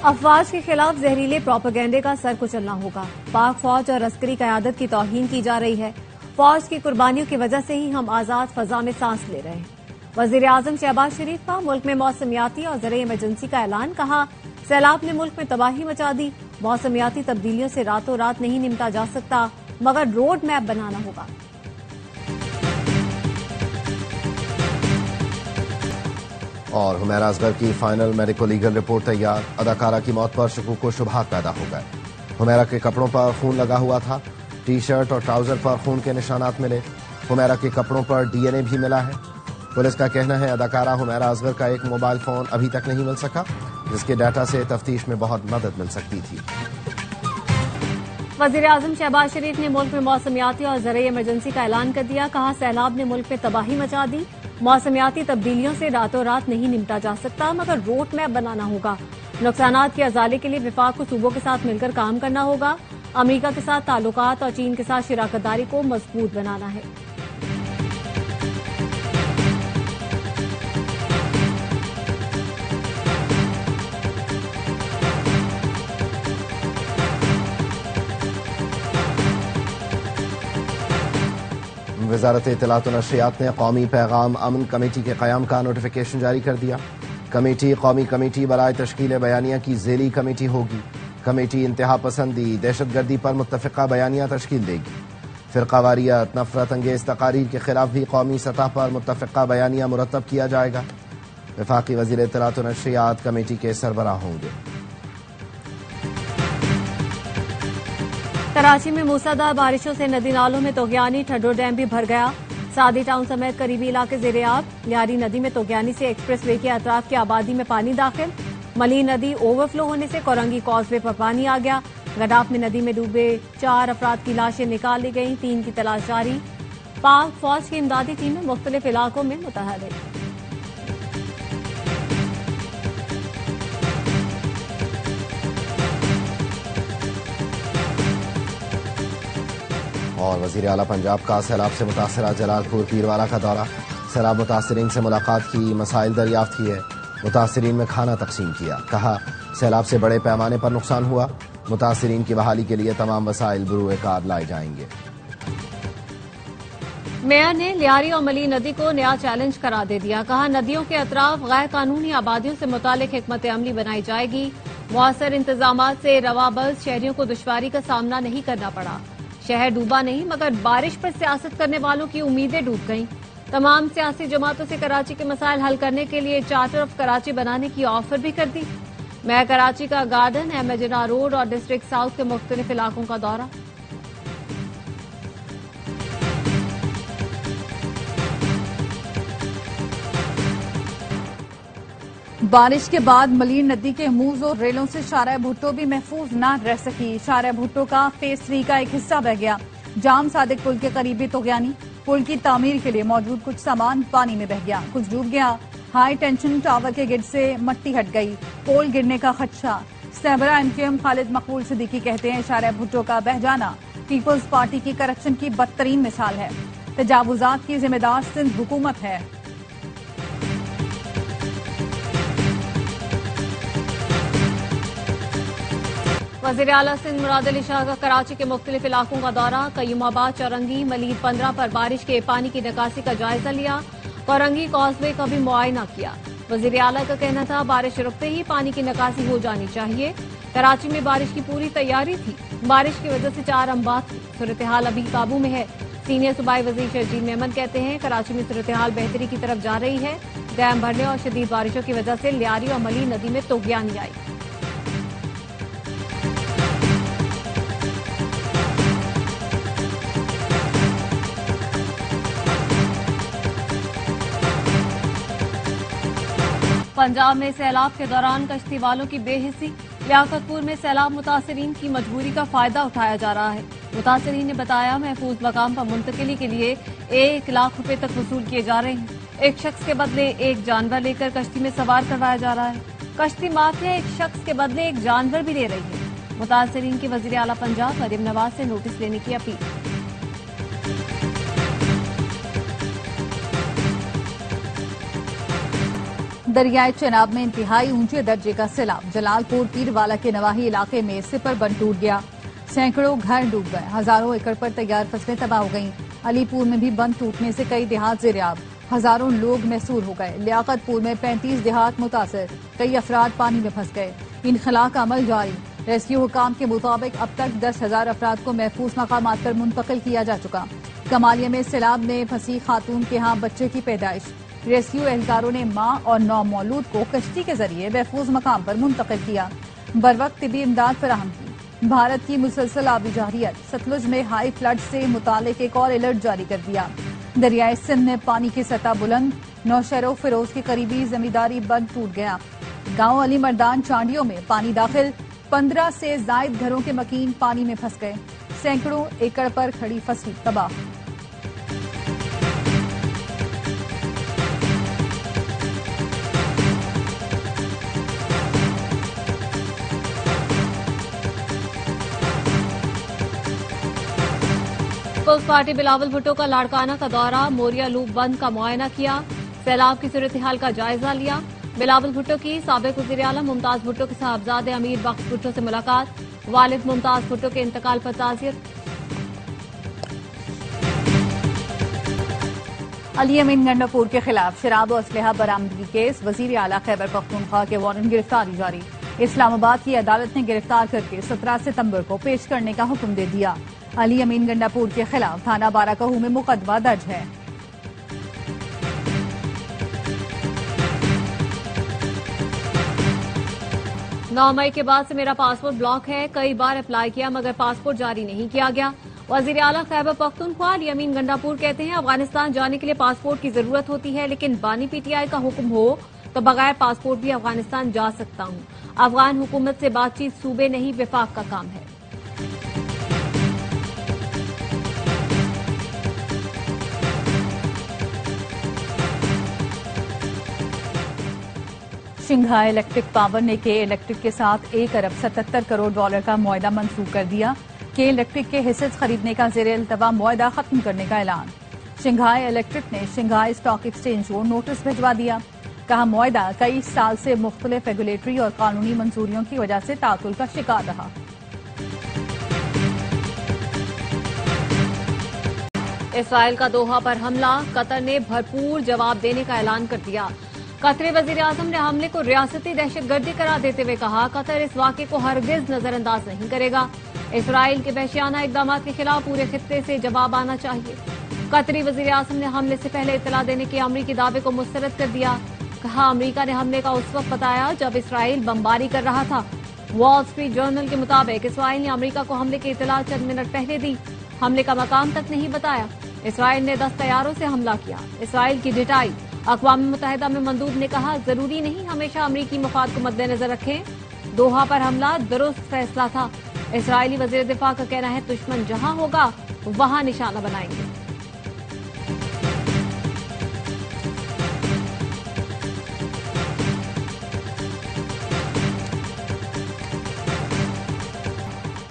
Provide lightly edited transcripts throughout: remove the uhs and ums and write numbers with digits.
افواج کے خلاف زہریلے پروپیگنڈے کا سر کچلنا ہوگا۔ پاک فوج اور عسکری قیادت کی توہین کی جا رہی ہے۔ فوج کی قربانیوں کی وجہ سے ہی ہم آزاد فضا میں سانس لے رہے ہیں۔ وزیر اعظم شہباز شریف کا ملک میں موسمیاتی اور زرعی ایمرجنسی کا اعلان، کہا سیلاب نے ملک میں تباہی مچا دی۔ موسمیاتی تبدیلیوں سے راتوں رات نہیں نمٹا جا سکتا، مگر روڈ میپ بنانا ہوگا۔ اور حمیرہ اصغر کی فائنل میڈیکل لیگل رپورٹ تیار، اداکارہ کی موت پر شکوک و شبہات پیدا ہو گئے۔ حمیرہ کے کپڑوں پر خون لگا ہوا تھا، ٹی شرٹ اور ٹراؤزر پر خون کے نشانات ملے۔ حمیرہ کے کپڑوں پر ڈی این اے بھی ملا ہے۔ پولیس کا کہنا ہے اداکارہ حمیرہ اصغر کا ایک موبائل فون ابھی تک نہیں مل سکا، جس کے ڈیٹا سے تفتیش میں بہت مدد مل سکتی تھی۔ وزیر اعظم شہباز شریف نے ملک میں موسمیاتی اور زرعی ایمرجنسی کا اعلان کر دیا، کہا سیلاب نے ملک میں تباہی مچا دی۔ موسمیاتی تبدیلیوں سے راتوں رات نہیں نمٹا جا سکتا، مگر روڈ میپ بنانا ہوگا۔ نقصانات کے ازالے کے لیے وفاق کو صوبوں کے ساتھ مل کر کام کرنا ہوگا۔ امریکہ کے ساتھ تعلقات اور چین کے ساتھ شراکت داری کو مضبوط بنانا ہے۔ وزارت اطلاعات و نشریات نے قومی پیغام امن کمیٹی کے قیام کا نوٹیفیکیشن جاری کر دیا۔ کمیٹی قومی کمیٹی برائے تشکیل بیانیہ کی ذیلی کمیٹی ہوگی۔ کمیٹی انتہا پسندی، دہشت گردی پر متفقہ بیانیہ تشکیل دے گی۔ فرقہ واریت، نفرت انگیز تقاریر کے خلاف بھی قومی سطح پر متفقہ بیانیہ مرتب کیا جائے گا۔ وفاقی وزیر اطلاعات و نشریات کمیٹی کے سربراہ ہوں گے۔ کراچی میں موسلادھار بارشوں سے ندی نالوں میں توگیانی ٹھڈو ڈیم بھی بھر گیا۔ سعدی ٹاؤن سمیت قریبی علاقے زیر آب۔ لیاری ندی میں توگیانی سے ایکسپریس وے کے اطراف کی آبادی میں پانی داخل۔ ملی ندی اوور فلو ہونے سے کورنگی کاز وے پر پانی آ گیا۔ گڈاف میں ندی میں ڈوبے 4 افراد کی لاشیں نکال لی گئیں، 3 کی تلاش جاری۔ پاک فوج کی امدادی ٹیمیں مختلف علاقوں میں متحرک۔ اور وزیر اعلیٰ پنجاب کا سیلاب سے متاثرہ جلال پور پیروالا کا دورہ۔ سیلاب متاثرین سے ملاقات کی، مسائل دریافت کیے، متاثرین میں کھانا تقسیم کیا۔ کہا سیلاب سے بڑے پیمانے پر نقصان ہوا، متاثرین کی بحالی کے لیے تمام وسائل بروئے کار لائے جائیں گے۔ میئر نے لیاری اور ملی ندی کو نیا چیلنج قرار دے دیا، کہا ندیوں کے اطراف غیر قانونی آبادیوں سے متعلق حکمت عملی بنائی جائے گی۔ مؤثر انتظامات سے رواں شہریوں کو دشواری کا سامنا نہیں کرنا پڑا۔ شہر ڈوبا نہیں، مگر بارش پر سیاست کرنے والوں کی امیدیں ڈوب گئیں۔ تمام سیاسی جماعتوں سے کراچی کے مسائل حل کرنے کے لیے چارٹر آف کراچی بنانے کی آفر بھی کر دی۔ میئر کراچی کا گارڈن، احمد جناح روڈ اور ڈسٹرکٹ ساؤتھ کے مختلف علاقوں کا دورہ۔ بارش کے بعد ملیر ندی کے موز اور ریلوں سے شارع بھٹو بھی محفوظ نہ رہ سکی۔ شارع بھٹو کا فیز 3 کا ایک حصہ بہ گیا۔ جام صادق پل کے قریبی توگیانی، پل کی تعمیر کے لیے موجود کچھ سامان پانی میں بہ گیا، کچھ ڈوب گیا۔ ہائی ٹینشن ٹاور کے گرد سے مٹی ہٹ گئی، پول گرنے کا خدشہ۔ سربراہ MQM خالد مقبول صدیقی کہتے ہیں شارع بھٹو کا بہ جانا پیپلز پارٹی کی کرپشن کی بدترین مثال ہے۔ تجاوزات کی ذمہ دار سندھ حکومت ہے۔ وزیر اعلیٰ سندھ مراد علی شاہ کا کراچی کے مختلف علاقوں کا دورہ۔ قیوم آباد، چورنگی، ملید 15 پر بارش کے پانی کی نکاسی کا جائزہ لیا۔ کورنگی کاز وے کا بھی معائنہ کیا۔ وزیر اعلیٰ کا کہنا تھا بارش رکتے ہی پانی کی نکاسی ہو جانی چاہیے۔ کراچی میں بارش کی پوری تیاری تھی، بارش کی وجہ سے 4 اموات تھی۔ صورتحال ابھی قابو میں ہے۔ سینئر صوبائی وزیر شرجیل میمن کہتے ہیں کراچی میں صورتحال بہتری کی طرف جا رہی ہے۔ ڈیم بھرنے اور شدید بارشوں کی وجہ سے لیاری اور ملی ندی میں توگیانی آئی۔ پنجاب میں سیلاب کے دوران کشتی والوں کی بے حسی۔ لیاقت پور میں سیلاب متاثرین کی مجبوری کا فائدہ اٹھایا جا رہا ہے۔ متاثرین نے بتایا محفوظ مقام پر منتقلی کے لیے 1 لاکھ روپے تک وصول کیے جا رہے ہیں۔ ایک شخص کے بدلے 1 جانور لے کر کشتی میں سوار کروایا جا رہا ہے۔ کشتی مافیا ایک شخص کے بدلے 1 جانور بھی لے رہی ہے۔ متاثرین کی وزیر اعلیٰ پنجاب مریم نواز سے نوٹس لینے کی اپیل۔ दरियाए चेनाब में इंतहाई ऊंचे दर्जे का सैलाब। जलालपुर पीरवाला के नवाही इलाके में सिपर बंद टूट गया, सैकड़ों घर डूब गए, हजारों एकड़ पर तैयार फसलें तबाह हो गईं। अलीपुर में भी बंद टूटने से कई देहात ज़ेर-ए-आब, हजारों लोग महसूर हो गए। लियाकतपुर में 35 देहात मुतासर, कई अफराद पानी में फंस गए। इनखला का अमल जारी। रेस्क्यू हुकाम के मुताबिक अब तक 10,000 अफराद को महफूज मकामात पर मुंतकिल किया जा चुका। कमालिया में सैलाब में फंसी खातून के यहाँ बच्चे की पैदाइश। रेस्क्यू एहलकारों ने मां और नौमौलूद को कश्ती के जरिए महफूज मकाम पर मुंतकिल किया, बरवक्त तिबी इमदाद फराहम की। भारत की मुसलसल आबी जारियत, सतलुज में हाई फ्लड से मुतालिक एक और अलर्ट जारी कर दिया। दरियाए सिंध में पानी की सतह बुलंद, नौशहरों फिरोज के करीबी जमींदारी बंद टूट गया। गांव अली मर्दान चांडियों में पानी दाखिल, 15 से जायद घरों के मकीन पानी में फंस गए। सैकड़ों एकड़ पर खड़ी फसल तबाह। पीपल्स पार्टी बिलावल भुट्टो का लाड़काना का दौरा, मोरिया लूप बंद का मुआयना किया, सैलाब की सूरत हाल का जायजा लिया। बिलावल भुट्टो की साबिक वज़ीर आलम मुमताज भुट्टो के साहबजादे अमीर बख्श भुट्टो से मुलाकात, वालिद मुमताज भुट्टो के इंतकाल पर ताज़ियत। अली अमीन गंडापुर के खिलाफ शराब और असलहा बरामदगी केस, वज़ीर आला खैबर पख्तूनख्वा के वारंट गिरफ्तारी जारी। इस्लामाबाद की अदालत ने गिरफ्तार करके 17 सितंबर को पेश करने का हुक्म दे दिया। अली अमीन गंडापुर के खिलाफ थाना बाराकहू में मुकदमा दर्ज है। नौ मई के बाद से मेरा पासपोर्ट ब्लॉक है, कई बार अप्लाई किया मगर पासपोर्ट जारी नहीं किया गया। वज़ीर आला खैबर पख्तूनख्वा अली अमीन गंडापुर कहते हैं अफगानिस्तान जाने के लिए पासपोर्ट की जरूरत होती है, लेकिन बानी पीटीआई का हुक्म हो तो बगैर पासपोर्ट भी अफगानिस्तान जा सकता हूं। अफगान हुकूमत से बातचीत सूबे नहीं विफाक का काम है। शंघाई इलेक्ट्रिक पावर ने के इलेक्ट्रिक के साथ 1 अरब 77 करोड़ डॉलर का मुआहदा मंसूख कर दिया। के इलेक्ट्रिक के हिस्से खरीदने का ज़ेर इल्तवा मुआहदा खत्म करने का ऐलान। शंघाई इलेक्ट्रिक ने शंघाई स्टॉक एक्सचेंज को नोटिस भिजवा दिया, कहा मुआहदा कई साल से मुख्तलिफ रेगुलेटरी और कानूनी मंजूरियों की वजह से तातुल का शिकार रहा। इसराइल का दोहा पर हमला, कतर ने भरपूर जवाब देने का ऐलान कर दिया। कतरी वजीर आजम ने हमले को रियासती दहशतगर्दी करार देते हुए कहा कतर इस वाक़े को हरगिज नजरअंदाज नहीं करेगा। इसराइल के वहशियाना इक़दाम के खिलाफ पूरे खित्ते से जवाब आना चाहिए। कतरी वजीर आजम ने हमले से पहले इत्तला देने के अमरीकी दावे को मुस्तरद कर दिया। कहा अमरीका ने हमले का उस वक्त बताया जब इसराइल बमबारी कर रहा था। वॉल स्ट्रीट जर्नल के मुताबिक इसराइल ने अमरीका को हमले की इत्तला चंद मिनट पहले दी, हमले का मकाम तक नहीं बताया। इसराइल ने 10 तैयारों से हमला किया। इसराइल की डिटाई अक़वाम मुत्तहिदा में मंदूब ने कहा जरूरी नहीं हमेशा अमरीकी मफाद को मद्देनजर रखें। दोहा पर हमला दुरुस्त फैसला था। इसराइली वज़ीर दिफा का कहना है दुश्मन जहां होगा वहां निशाना बनाएंगे।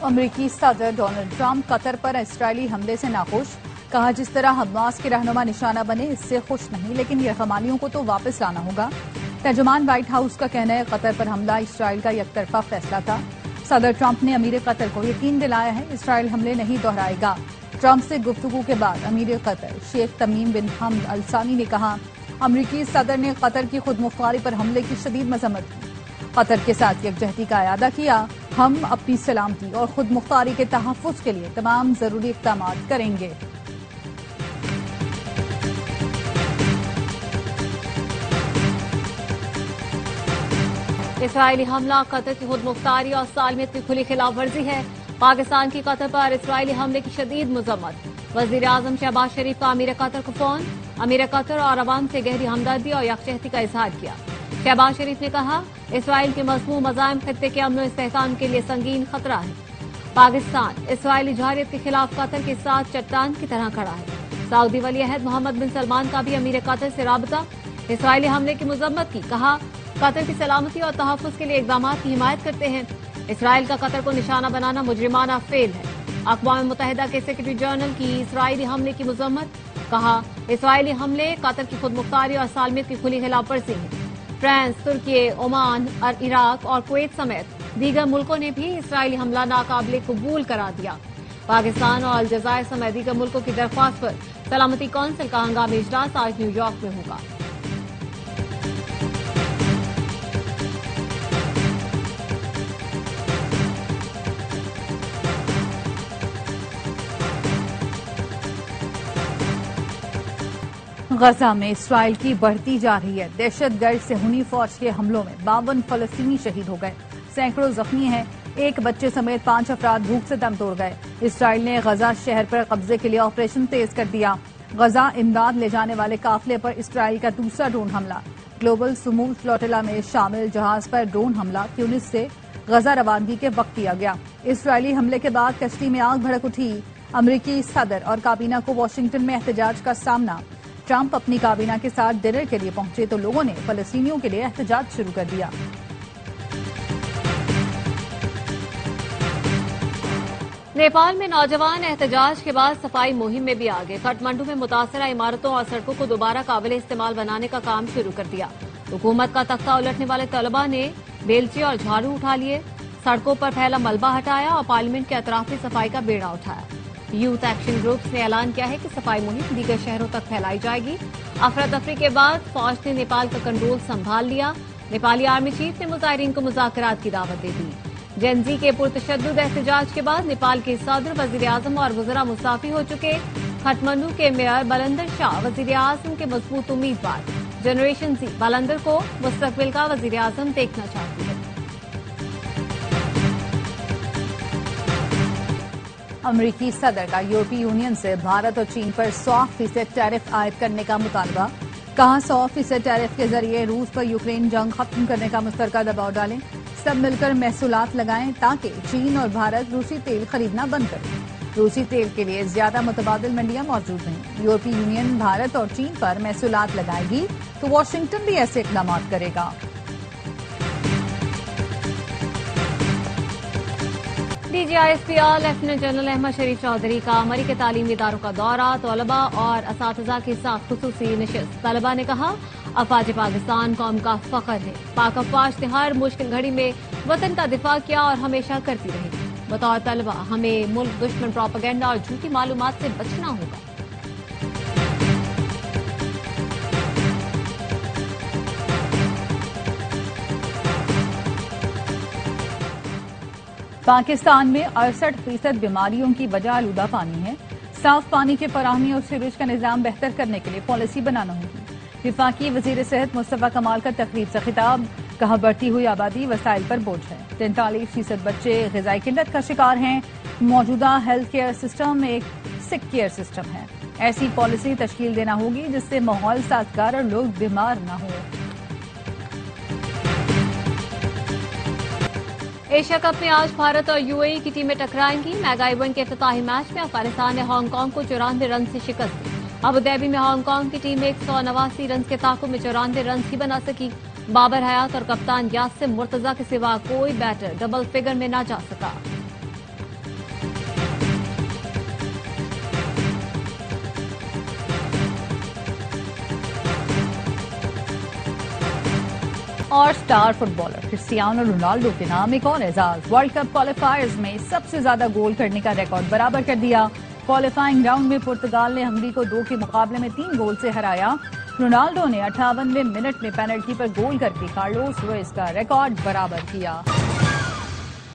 अमरीकी सदर डोनाल्ड ट्रंप कतर पर इसराइली हमले से नाखुश। कहा जिस तरह हमास के रहनुमा निशाना बने इससे खुश नहीं, लेकिन यरगमालियों को तो वापस लाना होगा। तर्जुमान व्हाइट हाउस का कहना है कतर पर हमला इसराइल का एकतरफा फैसला था। सदर ट्रंप ने अमीर कतर को यकीन दिलाया है इसराइल हमले नहीं दोहराएगा। ट्रंप से गुफ्तगू के बाद अमीर कतर शेख तमीम बिन हमद अल सानी ने कहा अमरीकी सदर ने कतर की खुदमुख्तारी पर हमले की शदीद मजम्मत की, कतर के साथ यकजहती का इरादा किया। हम अपनी सलामती और खुदमुख्तारी के तहफ़्फ़ुज़ के लिए तमाम जरूरी इक़दाम करेंगे। इसराइली हमला कतर की खुदमुख्तारी और सालमियत की खुली खिलाफ वर्जी है। पाकिस्तान की कतर पर इसराइली हमले की शदीद मजम्मत। वज़ीर आज़म शहबाज शरीफ का अमीर कतर को फोन, अमीर कतर और अवाम से गहरी हमदर्दी और यकजहती का इजहार किया। शहबाज शरीफ ने कहा इसराइल के मज़मूम मज़ाइम खित्ते के अमन और इस्तेहकाम के लिए संगीन खतरा है। पाकिस्तान इसराइली जहारियत के खिलाफ कतर के साथ चट्टान की तरह खड़ा है। सऊदी वली अहद मोहम्मद बिन सलमान का भी अमीर कतर से राबता। इसराइली हमले की मजम्मत की, कहा कतर की सलामती और तहफ़्फ़ुज़ के लिए इक़दाम की हिमायत करते हैं। इसराइल का कतर को निशाना बनाना मुजरिमाना फेल है। अक़वाम मुत्तहिदा के सेक्रेटरी जनरल की इसराइली हमले की मजम्मत। कहा इसराइली हमले कतर की खुदमुख्तारी और सालमियत की खुली खिलाफ वर्जी है। फ्रांस, तुर्की, ओमान, इराक और कुवैत समेत दीगर मुल्कों ने भी इसराइली हमला नाकाबिले कबूल करार दिया। पाकिस्तान और अलजायर समेत दीगर मुल्कों की दरख्वास्त पर सलामती कौंसिल का हंगामी इजलास आज न्यूयॉर्क में होगा। गजा में इसराइल की बढ़ती जा रही है दहशतगर्द सेहूनी फौज के हमलों में 52 फलस्तीनी शहीद हो गए, सैकड़ों जख्मी हैं, एक बच्चे समेत 5 अफराद भूख से दम तोड़ गए। इसराइल ने गजा शहर पर कब्जे के लिए ऑपरेशन तेज कर दिया। गजा इमदाद ले जाने वाले काफिले पर इसराइल का दूसरा ड्रोन हमला। ग्लोबल सुमूल फ्लोटिला में शामिल जहाज पर ड्रोन हमला ट्यूनिस से गजा रवानगी के वक्त किया गया। इसराइली हमले के बाद कश्ती में आग भड़क उठी। अमरीकी सदर और काबीना को वाशिंगटन में एहतजाज का सामना। ट्रंप अपनी काबीना के साथ डिनर के लिए पहुंचे तो लोगों ने फलस्तीनियों के लिए एहतजाज शुरू कर दिया। नेपाल में नौजवान एहतजाज के बाद सफाई मुहिम में भी आ गए। काठमांडू में मुतासरा इमारतों और सड़कों को दोबारा काबिल इस्तेमाल बनाने का काम शुरू कर दिया। हुकूमत का तख्ता उलटने वाले तलबा ने बेलचे और झाड़ू उठा लिए, सड़कों पर फैला मलबा हटाया और पार्लियामेंट के अतराफी सफाई का बेड़ा उठाया। यूथ एक्शन ग्रुप्स ने ऐलान किया है कि सफाई मुहिम दीगर शहरों तक फैलाई जाएगी। अफरा तफरी के बाद फौज ने नेपाल का कंट्रोल संभाल लिया। नेपाली आर्मी चीफ ने मुजाहिरीन को मुज़ाकरात की दावत दे दी। जेनजी के पुरतशद्दुद एहतजाज के बाद नेपाल के सदर, वजीर आजम और वज़रा मुस्ताफी हो चुके। काठमांडू के मेयर बलंदर शाह वजीर आजम के मजबूत उम्मीदवार। जनरेशन जी बलंदर को मुस्तकबिल का वजीर आजम देखना चाहती है। अमरीकी सदर का यूरोपीय यूनियन से भारत और चीन पर 100% टैरिफ आयद करने का मुतालबा। कहा 100% टैरिफ के जरिए रूस पर यूक्रेन जंग खत्म करने का मुश्तरका दबाव डालें। सब मिलकर महसूलात लगाएं ताकि चीन और भारत रूसी तेल खरीदना बंद करें। रूसी तेल के लिए ज्यादा मुतबादिल मंडियां मौजूद नहीं। यूरोपीय यूनियन भारत और चीन पर महसूलात लगाएगी तो वाशिंगटन भी ऐसे इकदाम करेगा। DGISPR लेफ्टिनेंट जनरल अहमद शरीफ चौधरी का अमरीकी तालीमी इदारों का दौरा, तलबा और असातिज़ा के साथ खुसूसी नशिस्त। तलबा ने कहा अफवाज पाकिस्तान कौम का फख्र है। पाक अफवाज ने हर मुश्किल घड़ी में वतन का दिफा किया और हमेशा करती रहेगी। बतौर तलबा हमें मुल्क दुश्मन प्रोपेगेंडा और झूठी मालूमात से बचना होगा। पाकिस्तान में 68% बीमारियों की वजह आलूदा पानी है। साफ पानी की फराहमी और सीवरेज का निजाम बेहतर करने के लिए पॉलिसी बनाना होगी। विफाकी वजीर सेहत मुस्तफा कमाल का तकरीब से खिताब। कहा बढ़ती हुई आबादी वसाइल पर बोझ है। 43% बच्चे ग़िज़ाई किल्लत का शिकार हैं। मौजूदा हेल्थ केयर सिस्टम एक सिक केयर सिस्टम है। ऐसी पॉलिसी तश्कील देना होगी जिससे माहौल साजगार और लोग बीमार न हों। एशिया कप में आज भारत और यूएई की टीमें टकराएंगी। मेगा इवेंट के इफ्तिताही मैच में अफगानिस्तान ने हांगकांग को 94 रन से शिकस्त दी। अबुधाबी में हांगकांग की टीम 189 रन के ताक़ुब में 94 रन ही बना सकी। बाबर हयात और कप्तान यासिर मुर्तजा के सिवा कोई बैटर डबल फिगर में न जा सका। और स्टार फुटबॉलर क्रिस्टियानो रोनाल्डो के नाम एक और एजाज। वर्ल्ड कप क्वालिफायर्स में सबसे ज्यादा गोल करने का रिकॉर्ड बराबर कर दिया। क्वालिफाइंग राउंड में पुर्तगाल ने हंगरी को 2 के मुकाबले में 3 गोल से हराया। रोनाल्डो ने 58वें मिनट में पेनल्टी पर गोल करके कार्लोस रुइस का रिकॉर्ड बराबर किया।